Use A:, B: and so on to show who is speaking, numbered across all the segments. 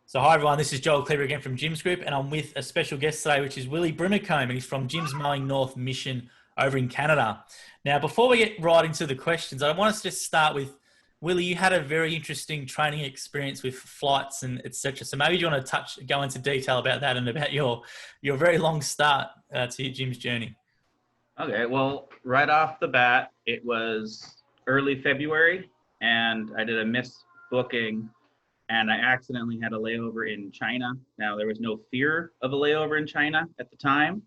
A: So hi everyone, this is Joel Cleaver again from Jim's Group, and I'm with a special guest today, which is Willie Brimacombe, and he's from Jim's Mowing North Mission over in Canada. Now, before we get right into the questions, I want us to just start with Willie. You had a very interesting training experience with flights and etc. So maybe you want to go into detail about that and about your very long start to your Jim's journey.
B: Okay, well, right off the bat, it was early February, and I did a miss booking, and I accidentally had a layover in China. Now, there was no fear of a layover in China at the time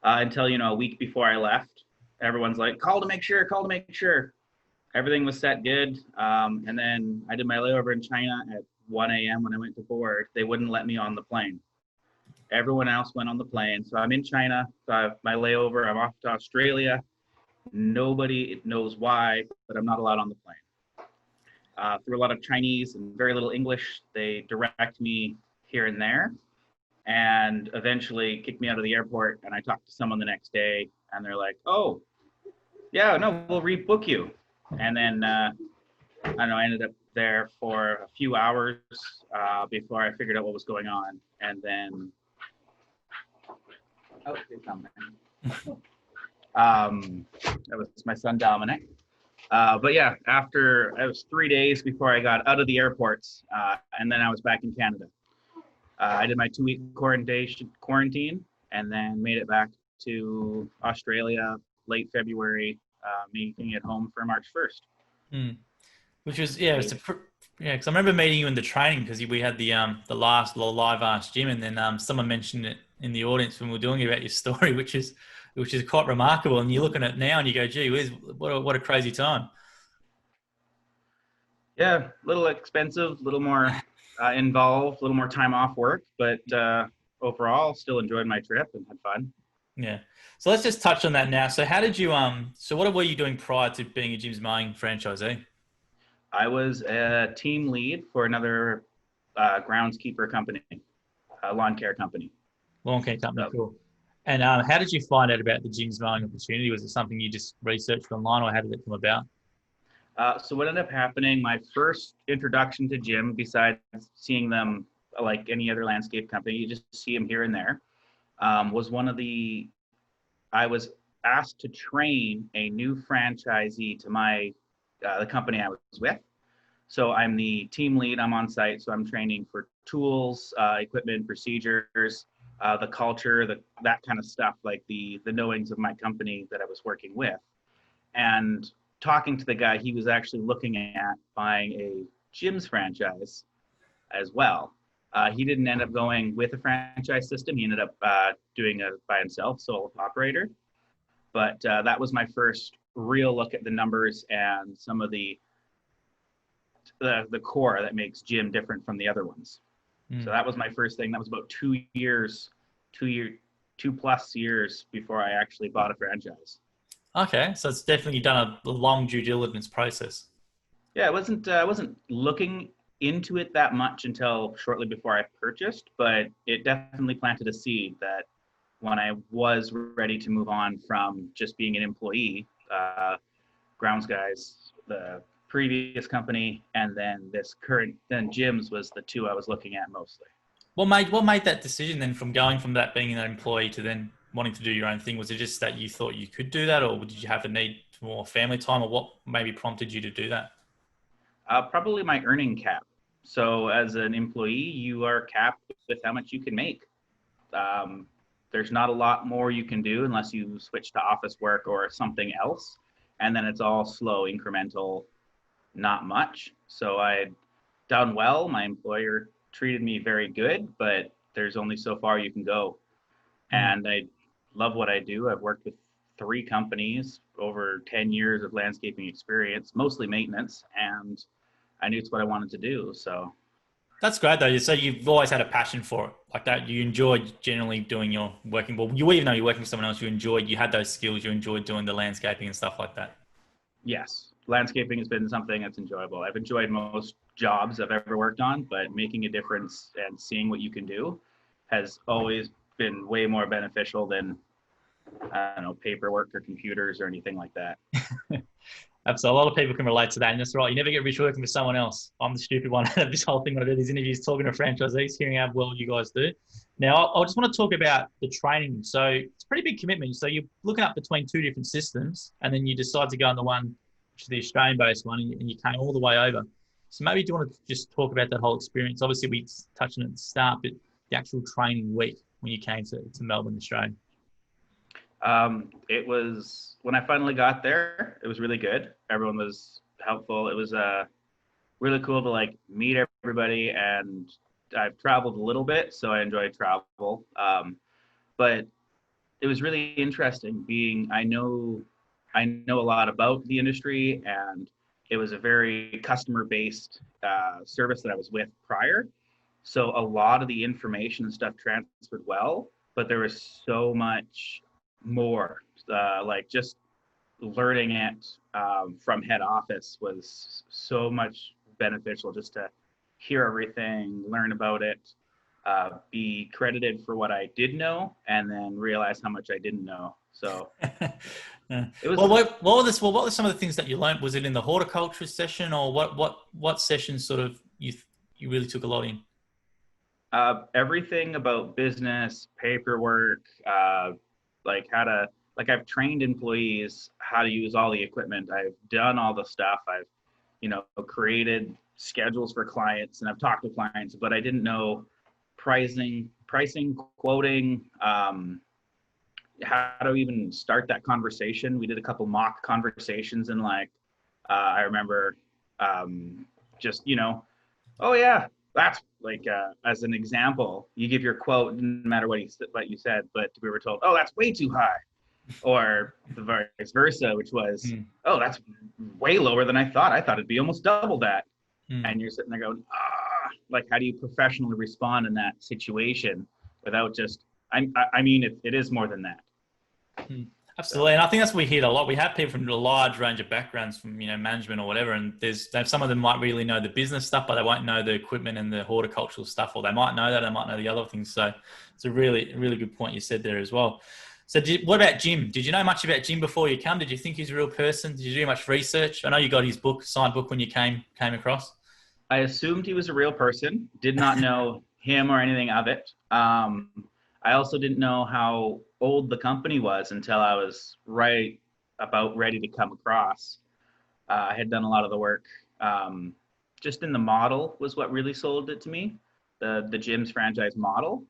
B: until, a week before I left. Everyone's like, call to make sure, call to make sure. Everything was set good. And then I did my layover in China at 1 a.m. when I went to board. They wouldn't let me on the plane. Everyone else went on the plane. So I'm in China. So I have my layover. I'm off to Australia. Nobody knows why, but I'm not allowed on the plane. Through a lot of Chinese and very little English, they direct me here and there and eventually kick me out of the airport. And I talked to someone the next day and they're like, oh, yeah, no, we'll rebook you. And then, I don't know, I ended up there for a few hours before I figured out what was going on. And then, oh, they come that was my son, Dominic. But yeah, after it was 3 days before I got out of the airports, and then I was back in Canada. I did my 2-week quarantine, and then made it back to Australia late February, making it home for March 1st.
A: Which was because I remember meeting you in the training because we had the last live Ask Jim, and then someone mentioned it in the audience when we were doing about your story, which is quite remarkable. And you look at it now and you go, gee whiz, what a crazy time.
B: Yeah, a little expensive, a little more involved, a little more time off work, but overall still enjoyed my trip and had fun.
A: Yeah. So let's just touch on that now. So how did you so what were you doing prior to being a Jim's Mowing franchisee?
B: I was a team lead for another groundskeeper company, a lawn care company.
A: Lawn care company, cool. And how did you find out about the Jim's Mowing opportunity? Was it something you just researched online, or how did it come about?
B: So what ended up happening, my first introduction to Jim, besides seeing them like any other landscape company, you just see them here and there, was I was asked to train a new franchisee to the company I was with. So I'm the team lead, I'm on site, so I'm training for tools, equipment, procedures, the culture, that kind of stuff, like the knowings of my company that I was working with. And talking to the guy, he was actually looking at buying a Jim's franchise as well. He didn't end up going with a franchise system. He ended up doing it by himself, sole operator. But that was my first real look at the numbers and some of the core that makes Jim different from the other ones. So that was my first thing. That was about 2 plus years before I actually bought a franchise.
A: Okay, so it's definitely done a long due diligence process.
B: Yeah, I wasn't looking into it that much until shortly before I purchased, but it definitely planted a seed that when I was ready to move on from just being an employee, Grounds Guys, the previous company, and then Jim's was the two I was looking at mostly.
A: What made that decision then, from going from that being an employee to then wanting to do your own thing? Was it just that you thought you could do that, or did you have a need for more family time, or what maybe prompted you to do that?
B: Probably my earning cap. So as an employee, you are capped with how much you can make. There's not a lot more you can do unless you switch to office work or something else. And then it's all slow, incremental, not much. So I had done well. My employer treated me very good, but there's only so far you can go. And I love what I do. I've worked with 3 companies, over 10 years of landscaping experience, mostly maintenance, and I knew it's what I wanted to do. So
A: that's great though. So you've always had a passion for it, like that. You enjoyed generally doing your working. Well, even though you're working for someone else, you had those skills. You enjoyed doing the landscaping and stuff like that.
B: Yes, landscaping has been something that's enjoyable. I've enjoyed most jobs I've ever worked on, but making a difference and seeing what you can do has always been way more beneficial than, I don't know, paperwork or computers or anything like that.
A: Absolutely. A lot of people can relate to that. And that's right. You never get rich working for someone else. I'm the stupid one out of this whole thing when I do these interviews, talking to franchisees, hearing how well you guys do. Now, I just want to talk about the training. So it's a pretty big commitment. So you're looking up between two different systems, and then you decide to go on the one, which is the Australian-based one, and you came all the way over. So maybe do you want to just talk about that whole experience? Obviously, we touched on it at the start, but the actual training week when you came to Melbourne, Australia.
B: It was, when I finally got there, it was really good. Everyone was helpful. It was really cool to like meet everybody, and I've traveled a little bit, so I enjoy travel. But it was really interesting I know a lot about the industry, and it was a very customer-based service that I was with prior. So a lot of the information and stuff transferred well, but there was so much more, like just learning it from head office was so much beneficial, just to hear everything, learn about it, be credited for what I did know, and then realize how much I didn't know. So it was.
A: Well, what were some of the things that you learned? Was it in the horticulture session, or what session sort of you really took a lot in?
B: Everything about business, paperwork, like I've trained employees how to use all the equipment. I've done all the stuff. I've, created schedules for clients, and I've talked to clients, but I didn't know pricing, quoting, how to even start that conversation. We did a couple mock conversations, and I remember just, oh yeah, that's like, as an example, you give your quote, no matter what you said, but we were told, oh, that's way too high. Or the vice versa, which was, oh, that's way lower than I thought. I thought it'd be almost double that. And you're sitting there going, like, how do you professionally respond in that situation without just, I mean, it is more than that.
A: Absolutely. And I think that's what we hear a lot. We have people from a large range of backgrounds, from, management or whatever. And some of them might really know the business stuff, but they won't know the equipment and the horticultural stuff, or they might know that, they might know the other things. So it's a really, really good point you said there as well. So what about Jim? Did you know much about Jim before you come? Did you think he's a real person? Did you do much research? I know you got his signed book when you came across.
B: I assumed he was a real person, did not know him or anything of it. I also didn't know how old the company was until I was ready to come across. I had done a lot of the work. Just in the model was what really sold it to me, the Jim's franchise model.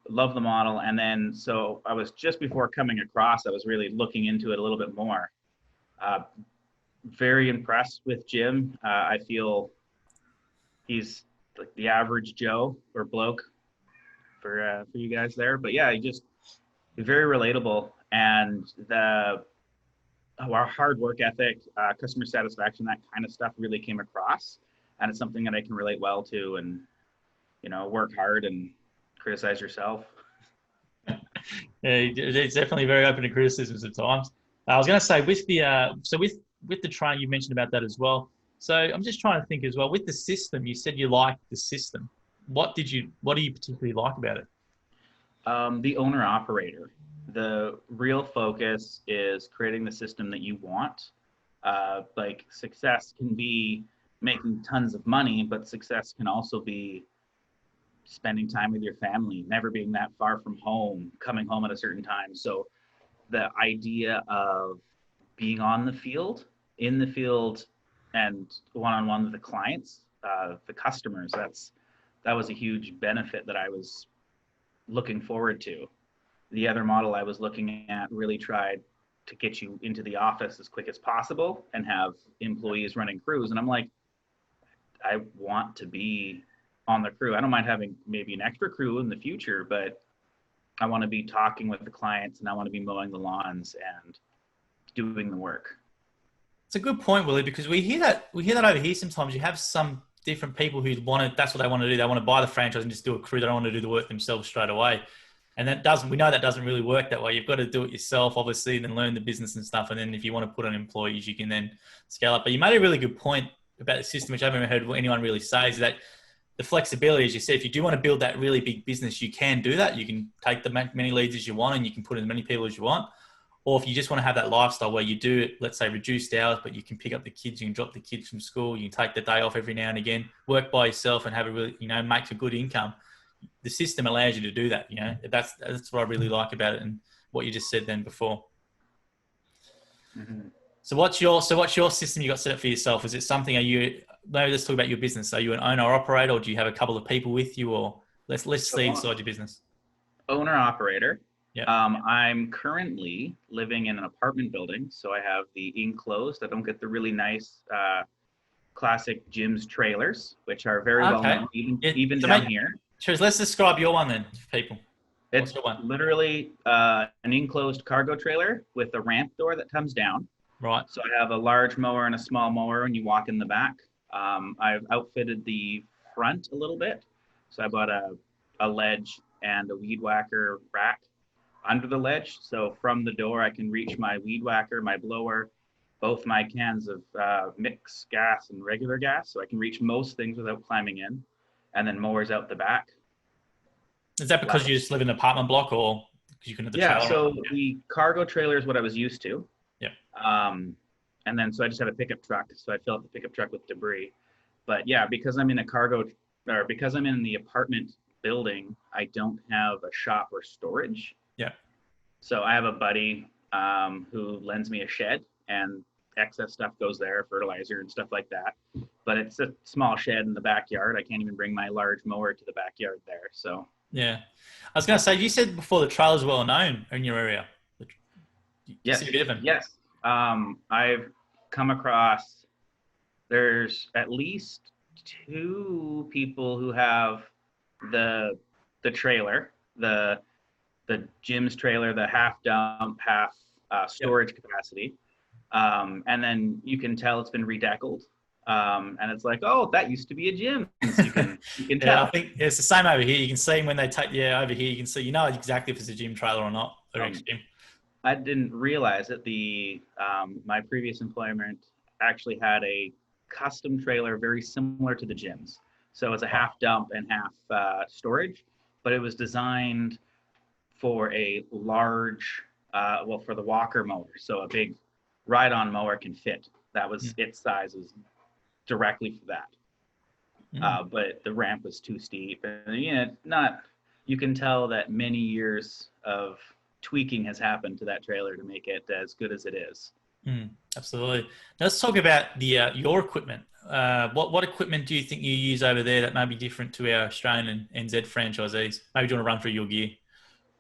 B: Love the model. And then, so I was just before coming across, I was really looking into it a little bit more. Very impressed with Jim. I feel he's like the average Joe or bloke for you guys there. But yeah, he's very relatable, and our hard work ethic, customer satisfaction, that kind of stuff really came across. And it's something that I can relate well to, and, work hard and criticize yourself.
A: Yeah, it's definitely very open to criticisms at times. I was going to say with the training, you mentioned about that as well. So I'm just trying to think as well, with the system, you said you liked the system. What do you particularly like about it?
B: The owner operator. The real focus is creating the system that you want. Like, success can be making tons of money, but success can also be spending time with your family, never being that far from home, coming home at a certain time. So the idea of being in the field and one-on-one with the clients, the customers, that was a huge benefit that I was looking forward to. The other model I was looking at really tried to get you into the office as quick as possible and have employees running crews. And I'm like, I want to be on the crew. I don't mind having maybe an extra crew in the future, but I want to be talking with the clients, and I want to be mowing the lawns and doing the work.
A: It's a good point, Willie, because we hear that over here sometimes. You have some different people who that's what they want to do. They want to buy the franchise and just do a crew. They don't want to do the work themselves straight away. And we know that doesn't really work that way. You've got to do it yourself, obviously, and then learn the business and stuff. And then if you want to put on employees, you can then scale up. But you made a really good point about the system, which I haven't heard anyone really say, is that the flexibility, as you said, if you do want to build that really big business, you can do that. You can take the many leads as you want, and you can put in as many people as you want. or if you just want to have that lifestyle where you do, let's say, reduced hours, but you can pick up the kids, you can drop the kids from school, you can take the day off every now and again, work by yourself and have a really, make a good income. The system allows you to do that. That's what I really like about it, and what you just said then before.
B: Mm-hmm.
A: So what's your system you got set up for yourself? Is it something? Maybe let's talk about your business. Are you an owner operator, or do you have a couple of people with you, or let's see inside your business?
B: Owner operator.
A: Yeah.
B: I'm currently living in an apartment building, so I have the enclosed. I don't get the really nice classic Jim's trailers, which are very well known, even down here.
A: Sure. Let's describe your one then for people.
B: It's literally an enclosed cargo trailer with a ramp door that comes down.
A: Right.
B: So I have a large mower and a small mower when you walk in the back. I've outfitted the front a little bit. So I bought a ledge and a weed whacker rack under the ledge. So from the door, I can reach my weed whacker, my blower, both my cans of mixed gas and regular gas. So I can reach most things without climbing in, and then mowers out the back.
A: Is that because you just live in an apartment block, or because you can have the trailer?
B: So the cargo trailer is what I was used to.
A: Yeah.
B: And then so I just had a pickup truck. So I fill up the pickup truck with debris. But yeah, because I'm in because I'm in the apartment building, I don't have a shop or storage.
A: Yeah.
B: So I have a buddy who lends me a shed, and excess stuff goes there, fertilizer and stuff like that. But it's a small shed in the backyard. I can't even bring my large mower to the backyard there. So
A: yeah, I was going to say, you said before the trailer's well known in your area.
B: Yes. Yes. I've come across, there's at least 2 people who have the trailer, the Jim's trailer, the half dump, half storage capacity. And then you can tell it's been redeckled. And it's like, oh, that used to be a gym. So you can tell.
A: I think it's the same over here. You can see when they take, over here, you can see, exactly if it's a gym trailer or not. Gym.
B: I didn't realize that my previous employment actually had a custom trailer very similar to the gyms. So it's a half dump and half storage, but it was designed for a large, for the walker mower. So a big ride-on mower can fit. That was its size, was directly for that. But the ramp was too steep, and you can tell that many years of tweaking has happened to that trailer to make it as good as it is.
A: Absolutely. Now let's talk about your equipment. What equipment do you think you use over there that may be different to our Australian and NZ franchisees? Maybe do you want to run through your gear?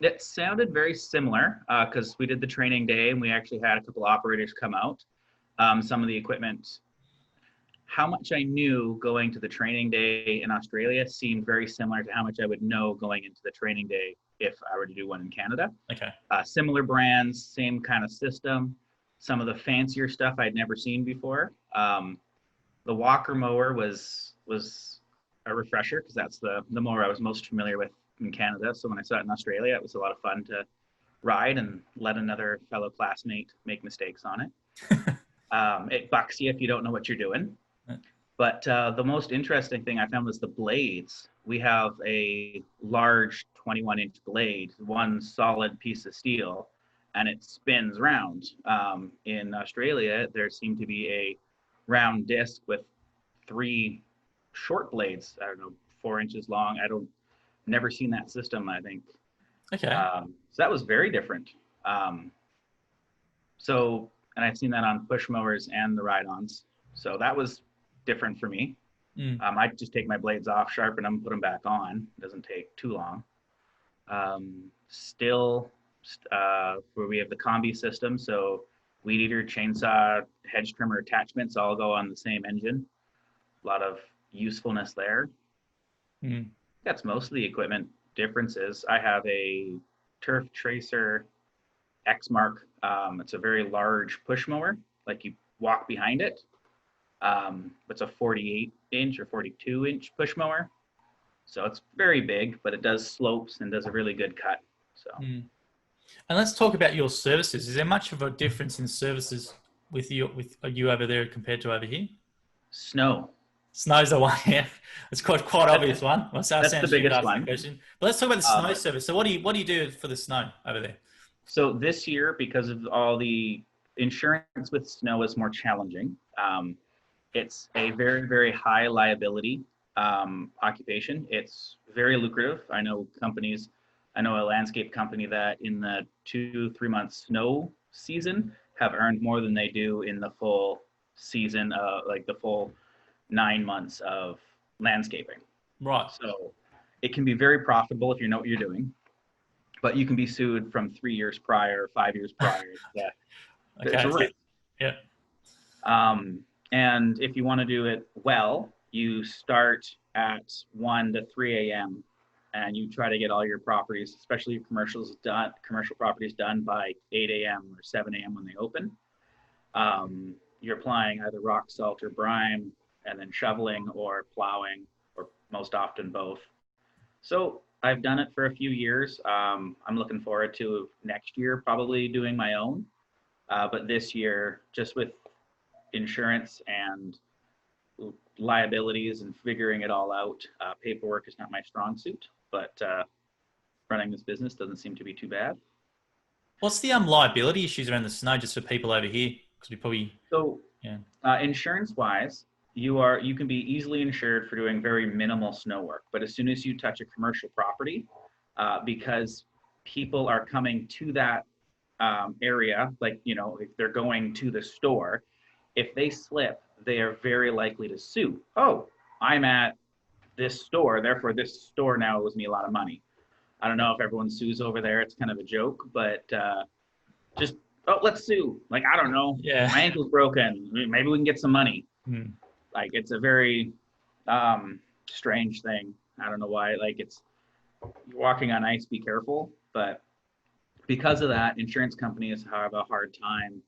B: It sounded very similar because we did the training day and we actually had a couple operators come out. Some of the equipment, how much I knew going to the training day in Australia seemed very similar to how much I would know going into the training day if I were to do one in Canada.
A: Okay. Similar
B: brands, same kind of system. Some of the fancier stuff I'd never seen before. The walker mower was a refresher because that's the mower I was most familiar with in Canada. So when I saw it in Australia, it was a lot of fun to ride and let another fellow classmate make mistakes on it. It bucks you if you don't know what you're doing. But the most interesting thing I found was the blades. We have a large 21-inch blade, one solid piece of steel, and it spins round. In Australia, there seemed to be a round disc with 3 short blades, I don't know, 4 inches long. Never seen that system, I think.
A: Okay.
B: So that was very different. And I've seen that on push mowers and the ride-ons. So that was different for me. I just take my blades off, sharpen them, put them back on. It doesn't take too long. Where we have the combi system, so weed eater, chainsaw, hedge trimmer attachments all go on the same engine. A lot of usefulness there. That's most of the equipment differences. I have a Turf Tracer Exmark. It's a very large push mower, like you walk behind it. It's a 48-inch or 42-inch push mower. So it's very big, but it does slopes and does a really good cut. So.
A: And let's talk about your services. Is there much of a difference in services with you over there compared to over here?
B: Snow's
A: the one. Yeah, it's quite obvious one.
B: That's the biggest one.
A: But let's talk about the snow service. So what do you do for the snow over there?
B: So this year, because of all the insurance with snow is more challenging. It's a very, very high liability occupation. It's very lucrative. I know a landscape company that in the 2-3 month snow season have earned more than they do in the full season, like the full 9 months of landscaping.
A: Right.
B: So it can be very profitable if you know what you're doing, but you can be sued from 3 years prior, 5 years prior. Yeah.
A: Okay.
B: It's a risk.
A: Yeah.
B: And if you want to do it well, you start at 1 to 3 a.m. and you try to get all your properties, especially your commercial properties done by 8 a.m. or 7 a.m. when they open. You're applying either rock salt or brine and then shoveling or plowing, or most often both. So I've done it for a few years. I'm looking forward to next year probably doing my own. But this year, just with insurance and liabilities and figuring it all out, paperwork is not my strong suit, but running this business doesn't seem to be too bad.
A: What's the liability issues around the snow, just for people over here? Because we probably
B: insurance wise, you can be easily insured for doing very minimal snow work, but as soon as you touch a commercial property, because people are coming to that area, like, if they're going to the store, if they slip, they are very likely to sue. Oh, I'm at this store, therefore this store now owes me a lot of money. I don't know if everyone sues over there. It's kind of a joke, but let's sue. Like, I don't know.
A: Yeah.
B: My ankle's broken. Maybe we can get some money. Like, it's a very strange thing. I don't know why. Like, you're walking on ice, be careful. But because of that, insurance companies have a hard time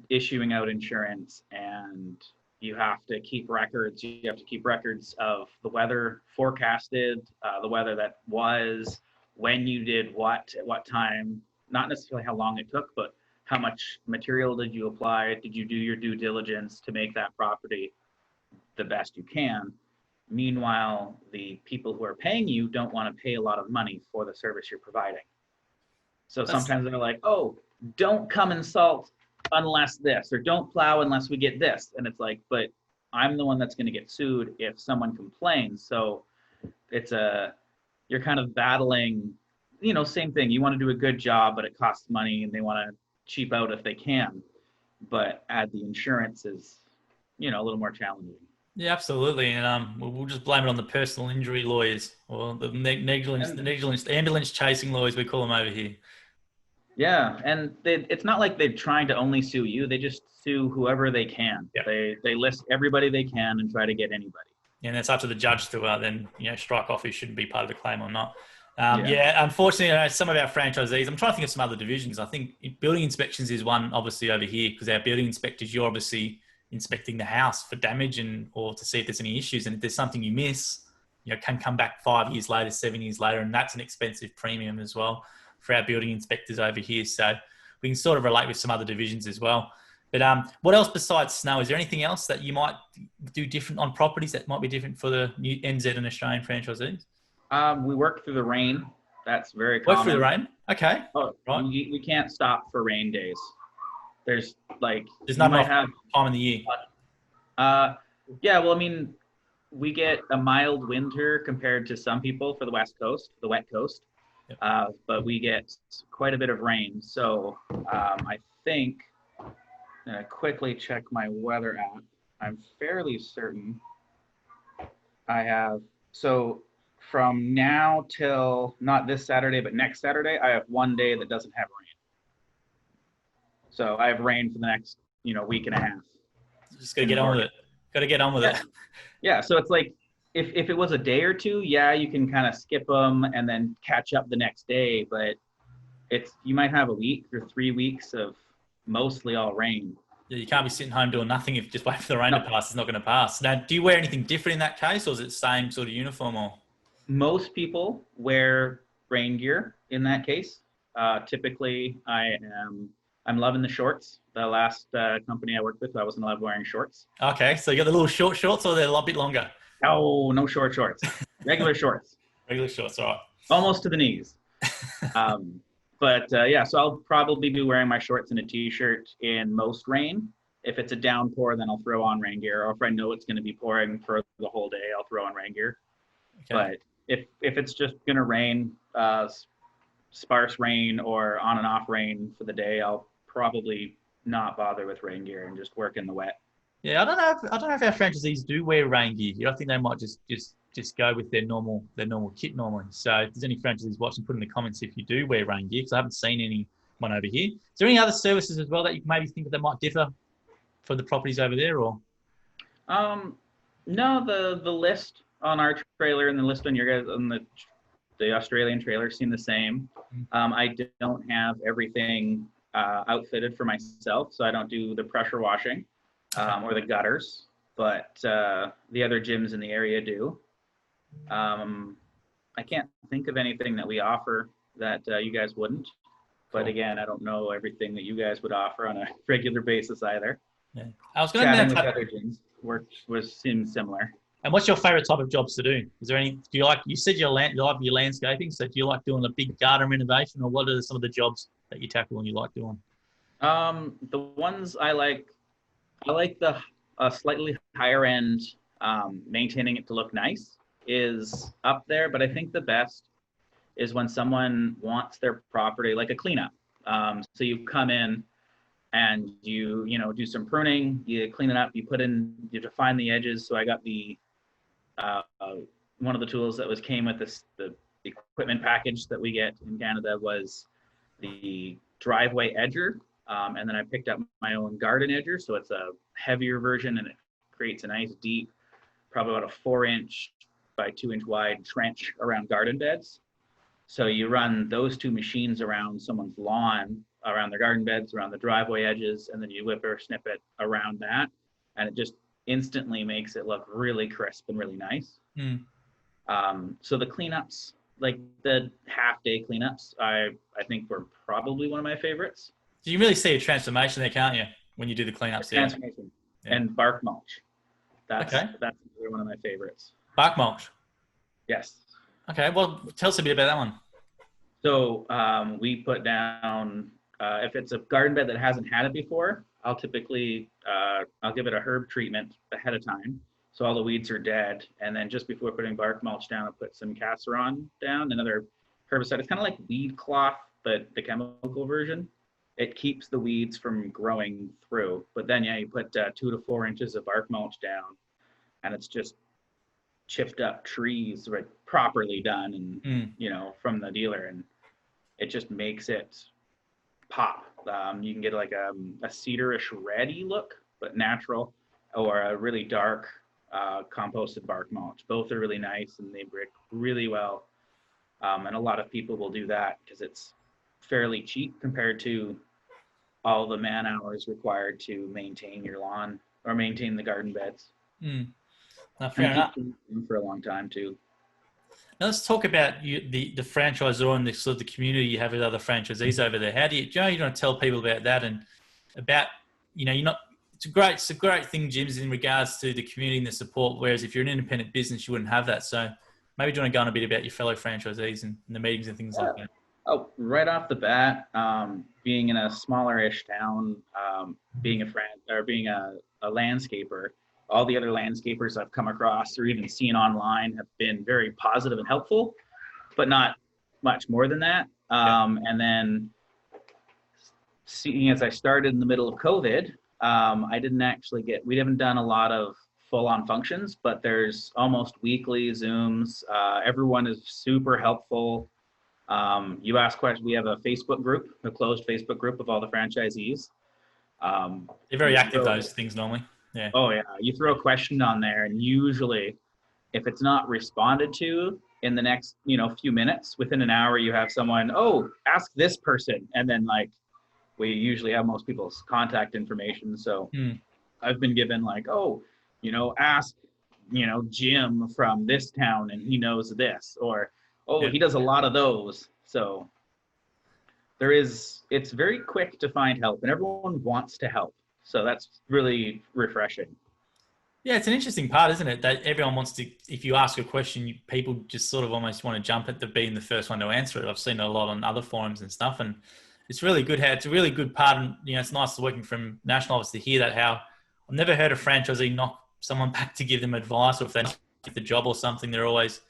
B: issuing out insurance, and you have to keep records. You have to keep records of the weather forecasted, the weather that was, when you did what, at what time, not necessarily how long it took, but how much material did you apply? Did you do your due diligence to make that property the best you can? Meanwhile, the people who are paying you don't want to pay a lot of money for the service you're providing. So sometimes they're like, oh, don't come and salt unless this, or don't plow unless we get this. And it's like, but I'm the one that's going to get sued if someone complains. So you're kind of battling, same thing. You want to do a good job, but it costs money, and they want to cheap out if they can. But add the insurance is, a little more challenging.
A: Yeah, absolutely. And we'll just blame it on the personal injury lawyers, or the negligence ambulance chasing lawyers, we call them over here.
B: Yeah, and it's not like they're trying to only sue you. They just sue whoever they can. Yep. They list everybody they can and try to get anybody.
A: And it's up to the judge to then strike off who shouldn't be part of the claim or not. Unfortunately, some of our franchisees, I'm trying to think of some other divisions. I think building inspections is one, obviously, over here, because our building inspectors, you're obviously inspecting the house for damage or to see if there's any issues. And if there's something you miss, can come back 5 years later, 7 years later, and that's an expensive premium as well for our building inspectors over here. So we can sort of relate with some other divisions as well. But what else besides snow? Is there anything else that you might do different on properties that might be different for the new NZ and Australian franchisees?
B: We work through the rain. That's very common.
A: Work through the rain? Okay.
B: Oh, right. We can't stop for rain days. There's
A: not enough time in the year.
B: We get a mild winter compared to some people for the West Coast, the wet coast. Yep. But we get quite a bit of rain. So I think, I'm going to quickly check my weather app. I'm fairly certain so from now till not this Saturday, but next Saturday, I have one day that doesn't have rain. So I have rain for the next, week and a half.
A: Just gotta get on with it. Gotta get on with it.
B: Yeah. So it's like, if it was a day or two, you can kind of skip them and then catch up the next day. But you might have a week or 3 weeks of mostly all rain.
A: Yeah, you can't be sitting home doing nothing if you just wait for the rain to pass. It's not going to pass. Now, do you wear anything different in that case, or is it the same sort of uniform? Or
B: most people wear rain gear in that case. Typically, I'm loving the shorts. The last company I worked with, I wasn't allowed wearing shorts.
A: Okay, so you got the little short shorts, or they're a lot bit longer?
B: Oh, no short shorts. Regular shorts.
A: Regular shorts, all right.
B: Almost to the knees. Yeah, so I'll probably be wearing my shorts and a t-shirt in most rain. If it's a downpour, then I'll throw on rain gear. Or if I know it's going to be pouring for the whole day, I'll throw on rain gear.
A: Okay.
B: But if it's just going to rain, sparse rain or on and off rain for the day, I'll probably not bother with rain gear and just work in the wet.
A: Yeah, I don't know if our franchisees do wear rain gear. I think they might just go with their normal kit normally. So if there's any franchisees watching, put in the comments if you do wear rain gear, because I haven't seen anyone over here. Is there any other services as well that you maybe think that might differ for the properties over there, or?
B: No, the list on our trailer and the list on your guys on the Australian trailer seem the same. I don't have everything outfitted for myself, so I don't do the pressure washing or the gutters, but the other gyms in the area do. I can't think of anything that we offer that you guys wouldn't. But again, I don't know everything that you guys would offer on a regular basis either.
A: Yeah. I was going
B: Chatting
A: to
B: with other gyms seems similar.
A: And what's your favorite type of jobs to do? Is there any? Do you like? You said you like your landscaping. So do you like doing a big garden renovation, or what are some of the jobs that you tackle and you like doing?
B: The ones I like the slightly higher end, maintaining it to look nice is up there. But I think the best is when someone wants their property like a cleanup. So you come in and you do some pruning, you clean it up, you define the edges. So I got the one of the tools that came with the equipment package that we get in Canada was the driveway edger. And then I picked up my own garden edger. So it's a heavier version and it creates a nice deep, probably about a 4-inch by 2-inch wide trench around garden beds. So you run those two machines around someone's lawn, around their garden beds, around the driveway edges, and then you whip or snip it around that. And it just instantly makes it look really crisp and really nice. So the cleanups, like the half-day cleanups, I think were probably one of my favorites.
A: So you really see a transformation there, can't you, when you do the cleanups?
B: Transformation. Yeah. And bark mulch. That's one of my favorites.
A: Bark mulch?
B: Yes.
A: Okay, well, tell us a bit about that one.
B: So we put down, if it's a garden bed that hasn't had it before, I'll typically, I'll give it a herb treatment ahead of time. So all the weeds are dead. And then just before putting bark mulch down, I'll put some Casseron down, another herbicide. It's kind of like weed cloth, but the chemical version. It keeps the weeds from growing through. But then, you put 2 to 4 inches of bark mulch down, and it's just chipped up trees, right, properly done, and from the dealer, and it just makes it pop. You can get like a cedarish reddy look, but natural, or a really dark composted bark mulch. Both are really nice and they brick really well. And a lot of people will do that because it's fairly cheap compared to all the man hours required to maintain your lawn or maintain the garden beds.
A: Fair enough.
B: For a long time too.
A: Now let's talk about the franchisor and the sort of the community you have with other franchisees over there. How do you want to tell people about that and about, you're not, it's a great thing, Jim's, in regards to the community and the support. Whereas if you're an independent business, you wouldn't have that. So maybe do you want to go on a bit about your fellow franchisees and the meetings and things like that?
B: Oh, right off the bat, being in a smaller-ish town, being a landscaper, all the other landscapers I've come across or even seen online have been very positive and helpful, but not much more than that. And then seeing as I started in the middle of COVID, we haven't done a lot of full-on functions, but there's almost weekly Zooms. Everyone is super helpful. You ask questions. We have a Facebook group, a closed Facebook group of all the franchisees.
A: They're very active, those things normally. Yeah.
B: Oh yeah. You throw a question on there, and usually if it's not responded to in the next, few minutes, within an hour, you have someone, ask this person. And then we usually have most people's contact information. So I've been given ask, Jim from this town and he knows this, or, he does a lot of those. So it's very quick to find help and everyone wants to help. So that's really refreshing.
A: Yeah, it's an interesting part, isn't it? That everyone wants to, if you ask a question, people just sort of almost want to jump at the being the first one to answer it. I've seen it a lot on other forums and stuff, and it's really good how it's a really good part. And, it's nice working from national office to hear that how I've never heard a franchisee knock someone back to give them advice, or if they get the job or something, they're always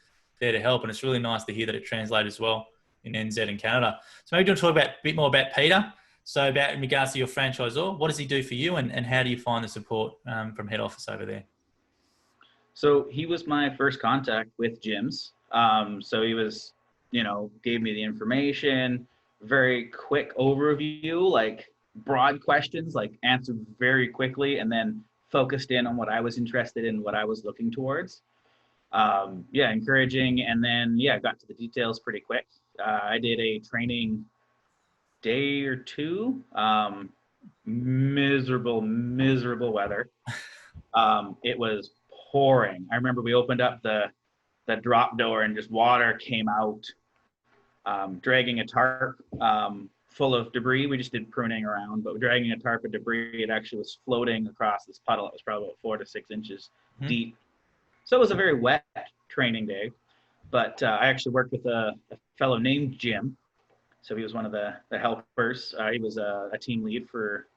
A: there to help. And it's really nice to hear that it translates as well in NZ and Canada. So maybe do you want to talk about a bit more about Peter? So about in regards to your franchisor, what does he do for you, and how do you find the support from head office over there?
B: So he was my first contact with gyms. So he was, gave me the information, very quick overview, like broad questions, like answered very quickly, and then focused in on what I was interested in, what I was looking towards. Encouraging. And then, got to the details pretty quick. I did a training day or two, miserable weather. It was pouring. I remember we opened up the drop door and just water came out, dragging a tarp full of debris. We just did pruning around, but dragging a tarp of debris, it actually was floating across this puddle. It was probably about 4 to 6 inches deep. So it was a very wet training day, but I actually worked with a fellow named Jim. So he was one of the helpers. He was a team lead for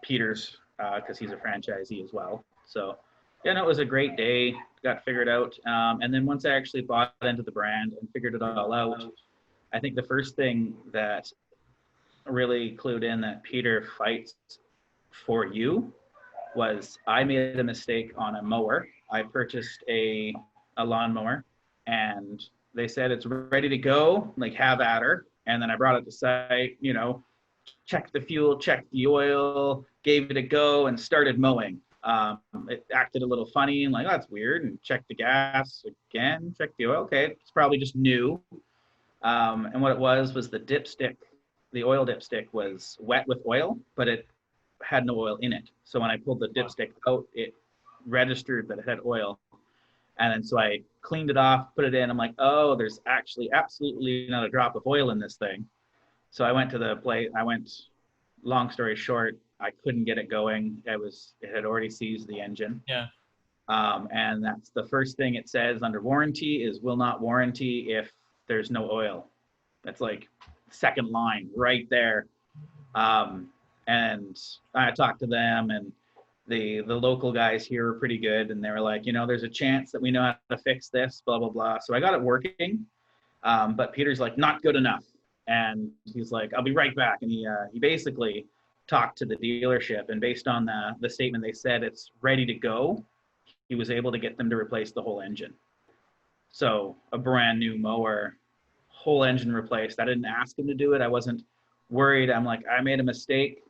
B: Peter's, because he's a franchisee as well. So it was a great day, got figured out. And then once I actually bought into the brand and figured it all out, I think the first thing that really clued in that Peter fights for you was I made a mistake on a mower. I purchased a lawnmower, and they said it's ready to go, like have at her. And then I brought it to site, checked the fuel, checked the oil, gave it a go, and started mowing. It acted a little funny and like, oh, that's weird, and checked the gas again, checked the oil. Okay, it's probably just new. And what it was the dipstick, the oil dipstick was wet with oil, but it had no oil in it. So when I pulled the dipstick out, it registered that it had oil. And then so I cleaned it off, put it in. I'm like, oh, there's actually absolutely not a drop of oil in this thing. So I went to the place. Long story short, I couldn't get it going. It had already seized the engine.
A: Yeah.
B: And that's the first thing it says under warranty is will not warranty if there's no oil. That's like second line right there. And I talked to them, and the local guys here were pretty good, and they were like, there's a chance that we know how to fix this, blah, blah, blah. So I got it working. But Peter's like, not good enough. And he's like, I'll be right back. And he basically talked to the dealership, and based on the statement they said it's ready to go, he was able to get them to replace the whole engine. So a brand new mower, whole engine replaced. I didn't ask him to do it. I wasn't worried. I'm like, I made a mistake,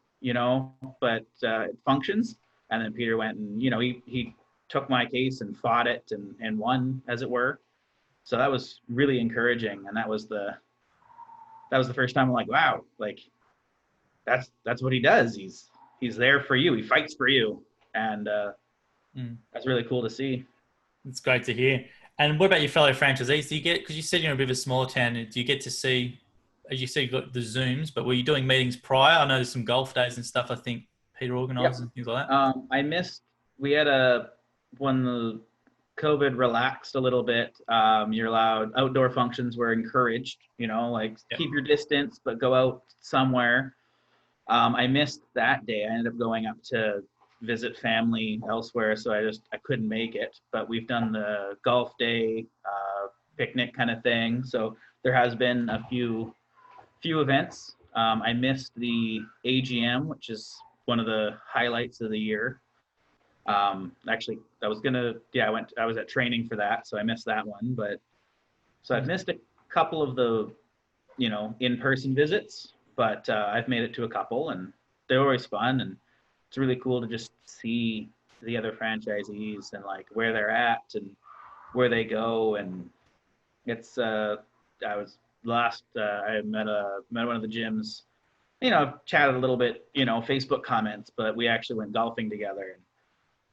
B: but it functions. And then Peter went and, he took my case and fought it and won, as it were. So that was really encouraging. And that was the first time I'm like, wow, like that's what he does. He's there for you. He fights for you. And that's really cool to see.
A: It's great to hear. And what about your fellow franchisees? Do you get, because you said you're in a bit of a smaller town, do you get to see, as you said, you got the Zooms, but were you doing meetings prior? I know there's some golf days and stuff I think Peter organised and things like that.
B: We had when the COVID relaxed a little bit, you're allowed, outdoor functions were encouraged, keep your distance, but go out somewhere. I missed that day. I ended up going up to visit family elsewhere, so I couldn't make it. But we've done the golf day, picnic kind of thing. So there has been a few events. I missed the AGM, which is one of the highlights of the year. Actually, I was at training for that, so I missed that one. But so I've missed a couple of the, in-person visits, but I've made it to a couple, and they're always fun. And it's really cool to just see the other franchisees and like where they're at and where they go. And it's I met one of the gyms, chatted a little bit, Facebook comments, but we actually went golfing together.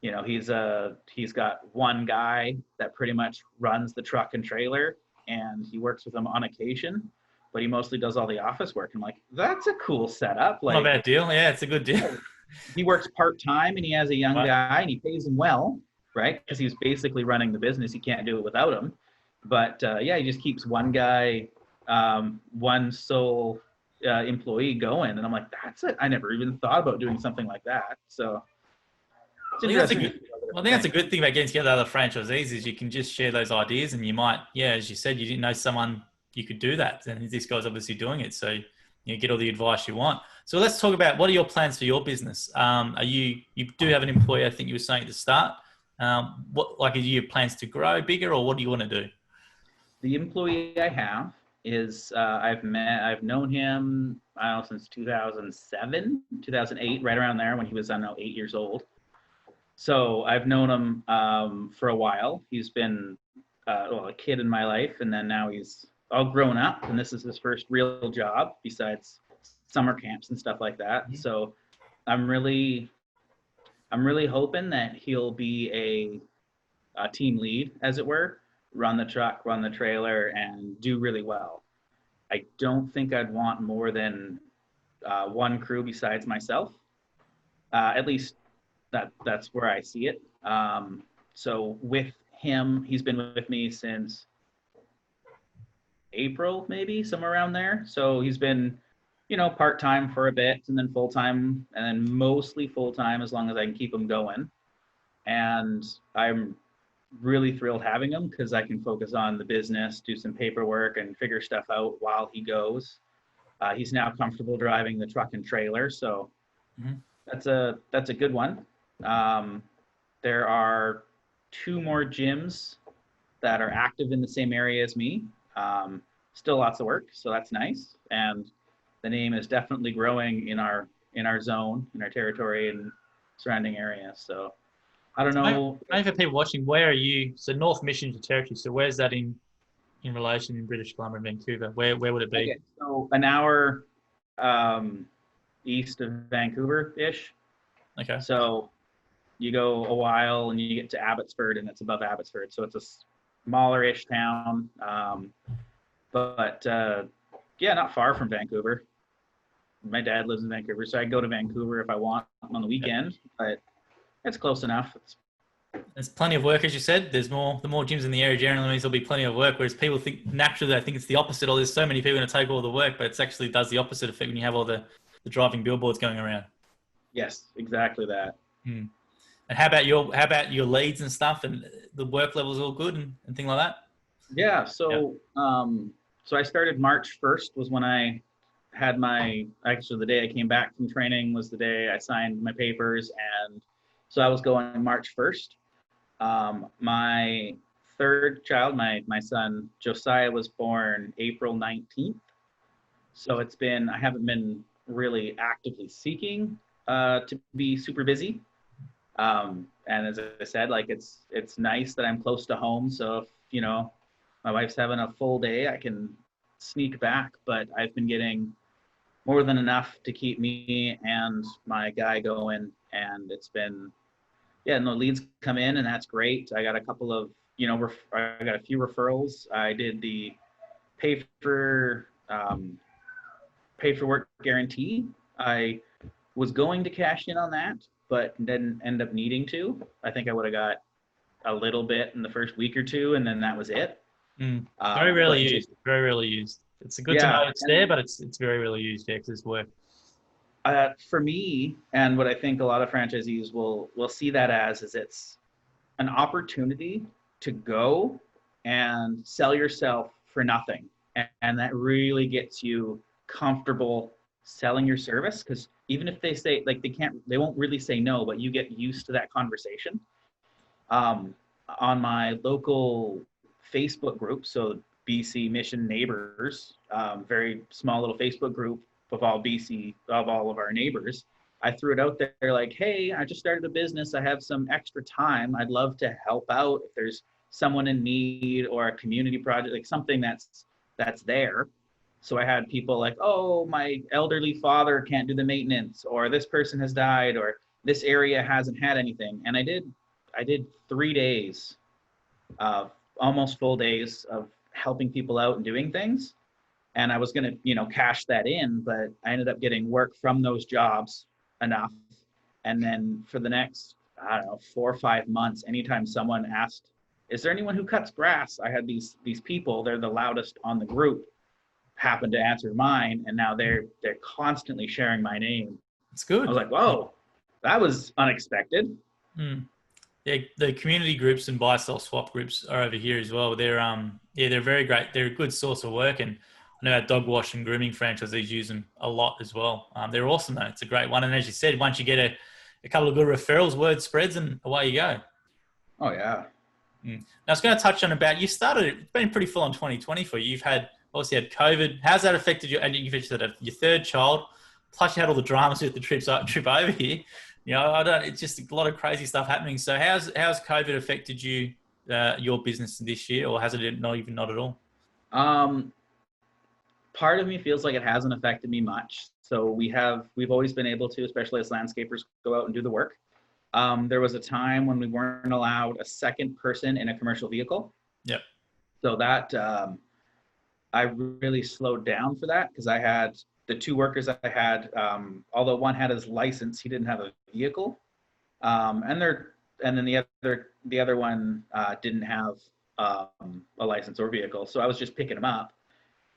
B: And he's got one guy that pretty much runs the truck and trailer, and he works with them on occasion, but he mostly does all the office work. I'm like, that's a cool setup. Like,
A: not a bad deal. Yeah, it's a good deal.
B: he works part-time and he has a young
A: Right.
B: guy and he pays him well, right? Because he's basically running the business. He can't do it without him. But yeah, he just keeps one guy, one sole employee going. And I'm like, that's it. I never even thought about doing something like that. So it's
A: I think that's a
B: interesting.
A: good. Well, I think that's a good thing about getting together other franchisees is you can just share those ideas, and you might, yeah, as you said, you didn't know someone you could do that, and this guy's obviously doing it, so you get all the advice you want. So let's talk about what are your plans for your business. Are you do have an employee? I think you were saying at the start. What like are your plans to grow bigger, or what do you want to do?
B: The employee I have is I've known him I don't know since 2007, 2008, right around there when he was I don't know 8 years old. So I've known him for a while. He's been well, a kid in my life, and then now he's all grown up, and this is his first real job besides summer camps and stuff like that.
A: Mhm.
B: So I'm really I'm really hoping that he'll be a team lead, as it were, run the truck, run the trailer, and do really well. I don't think I'd want more than one crew besides myself. At least that's where I see it. So with him, he's been with me since April, maybe somewhere around there. So he's been, part time for a bit, and then full time, and then mostly full time as long as I can keep him going. And I'm really thrilled having him because I can focus on the business, do some paperwork, and figure stuff out while he goes. He's now comfortable driving the truck and trailer, so
A: Mhm.
B: that's a good one. Um, there are two more gyms that are active in the same area as me. Still lots of work, so that's nice. And the name is definitely growing in our zone, in our territory, and surrounding area. So I don't
A: So
B: know.
A: maybe for people watching, where are you? So North Mission's your territory. So where's that in relation in British Columbia and Vancouver? Where would it be?
B: Okay, so an hour um, east of Vancouver-ish.
A: Okay.
B: So you go a while and you get to Abbotsford, and it's above Abbotsford. So it's a smaller-ish town, but yeah, not far from Vancouver. My dad lives in Vancouver, so I go to Vancouver if I want on the weekend, but it's close enough.
A: There's plenty of work, as you said. The more gyms in the area generally means there'll be plenty of work. Whereas people think naturally, I think it's the opposite. Or there's so many people going to take all the work, but it's actually does the opposite effect when you have all the driving billboards going around.
B: Yes, exactly that.
A: Hmm. And how about your leads and stuff and the work levels all good and thing like that?
B: Yeah,
A: Yeah.
B: so I started March 1st was when I had actually the day I came back from training was the day I signed my papers, and so I was going March 1st. My third child, my son Josiah, was born April 19th. So I haven't been really actively seeking to be super busy. And as I said, like it's nice that I'm close to home. So if, my wife's having a full day, I can sneak back, but I've been getting more than enough to keep me and my guy going. And it's been, yeah, no leads come in, and that's great. I got a couple of, I got a few referrals. I did the pay for pay for work guarantee. I was going to cash in on that, but didn't end up needing to. I think I would have got a little bit in the first week or two, and then that was it.
A: Mm. Very rarely
B: But
A: used. Very rarely used. It's good to know
B: yeah,
A: it's there, but it's very rarely used. Yeah, 'cause it's work.
B: for me, and what I think a lot of franchisees will see that as is it's an opportunity to go and sell yourself for nothing, and that really gets you comfortable selling your service, because even if they say like they won't really say no, but you get used to that conversation. um, on my local Facebook group, so BC Mission Neighbors, very small little Facebook group of all of our neighbors. I threw it out there like, hey, I just started a business. I have some extra time. I'd love to help out if there's someone in need or a community project, like something that's there. So I had people like, oh, my elderly father can't do the maintenance, or this person has died, or this area hasn't had anything. And I did 3 days of almost full days of helping people out and doing things. And I was going to, cash that in, but I ended up getting work from those jobs enough And then for the next, I don't know, 4 or 5 months, anytime someone asked, is there anyone who cuts grass? I had these people, they're the loudest on the group, happen to answer mine, and now they're constantly sharing my name.
A: It's
B: I was
A: good.
B: like, whoa, that was unexpected.
A: Mm. Yeah, the community groups and buy sell swap groups are over here as well. They're very great. They're a good source of work, and I know our dog wash and grooming franchisees use them a lot as well. They're awesome though. It's a great one, and as you said, once you get a couple of good referrals, word spreads, and away you go.
B: Oh yeah.
A: Now, I was going to touch on about you started. It's been pretty full on 2020 for you. You've had obviously had COVID. How's that affected you? And you've had your third child, plus you had all the dramas with the trip over here. You know, It's just a lot of crazy stuff happening. So how's COVID affected you, your business this year, or has it not at all?
B: Part of me feels like it hasn't affected me much. So we've always been able to, especially as landscapers, go out and do the work. There was a time when we weren't allowed a second person in a commercial vehicle.
A: Yep.
B: So that I really slowed down for that, because I had the 2 workers I had, although one had his license, he didn't have a vehicle, and then the other one didn't have a license or vehicle. So I was just picking him up,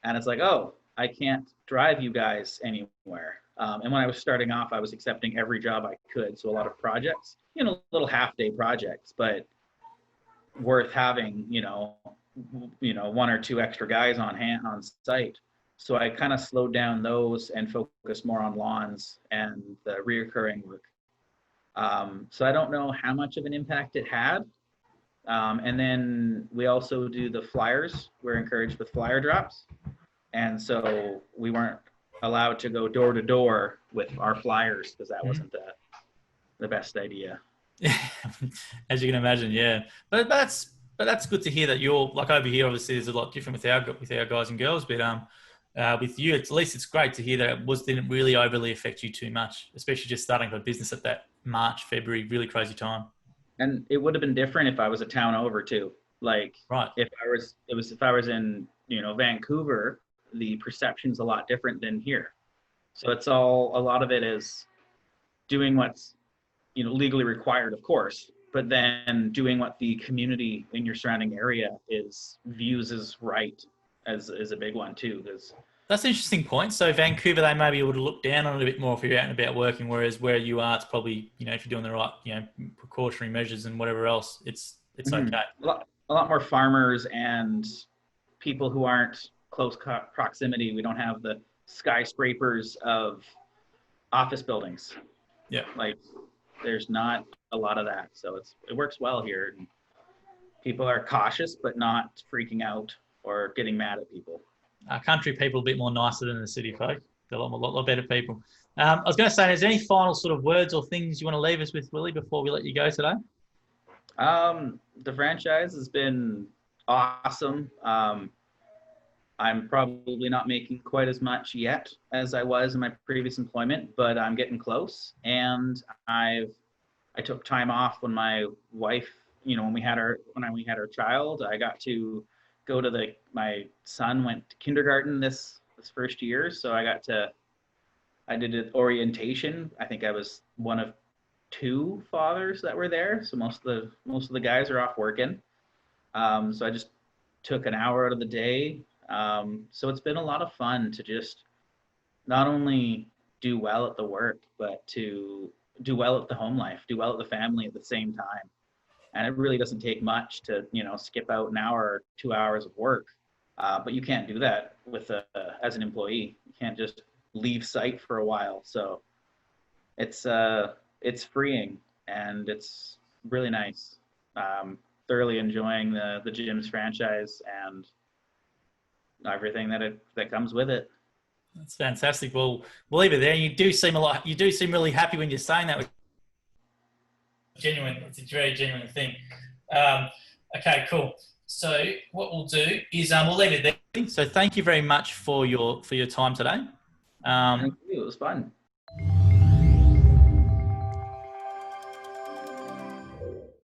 B: and it's like, oh, I can't drive you guys anywhere. And when I was starting off, I was accepting every job I could. So a lot of projects, little half-day projects, but worth having, 1 or 2 extra guys on site. So I kind of slowed down those and focused more on lawns and the reoccurring work. So I don't know how much of an impact it had. And then we also do the flyers. We're encouraged with flyer drops. And so we weren't allowed to go door to door with our flyers, because that wasn't the best idea.
A: As you can imagine, yeah. But that's good to hear that you're like over here. Obviously, there's a lot different with our guys and girls, but with you, at least it's great to hear that it didn't really overly affect you too much, especially just starting a business at that March, February, really crazy time.
B: And it would have been different if I was a town over too. Like,
A: right.
B: If I was in, Vancouver, the perception's a lot different than here. So a lot of it is doing what's, legally required, of course, but then doing what the community in your surrounding area views as right is a big one too.
A: That's an interesting point. So Vancouver, they may be able to look down on it a bit more if you're out and about working, whereas where you are, it's probably, if you're doing the right, precautionary measures and whatever else, it's okay.
B: A lot more farmers and people who aren't close proximity. We don't have the skyscrapers of office buildings.
A: Yeah.
B: Like, there's not a lot of that. So it works well here. People are cautious, but not freaking out or getting mad at people.
A: Country people a bit more nicer than the city folk. They're a lot better people. I was going to say, is there any final sort of words or things you want to leave us with, Willie, before we let you go today?
B: The franchise has been awesome. I'm probably not making quite as much yet as I was in my previous employment, but I'm getting close. And I took time off when my wife, when we had our child. I got to go to my son went to kindergarten this first year, so I did an orientation. I think I was one of 2 fathers that were there, so most of the guys are off working. So I just took an hour out of the day. So it's been a lot of fun to just not only do well at the work, but to do well at the home life, do well at the family at the same time. And it really doesn't take much to, skip out an hour or 2 hours of work. But you can't do that as an employee. You can't just leave site for a while. So it's freeing, and it's really nice. Thoroughly enjoying the Jim's franchise and everything that comes with it.
A: That's fantastic. Well, we'll leave it there. You do seem really happy when you're saying that. Genuine. It's a very genuine thing. Okay, cool. So what we'll do is we'll leave it there. So thank you very much for your time today.
B: Thank you. It was fun.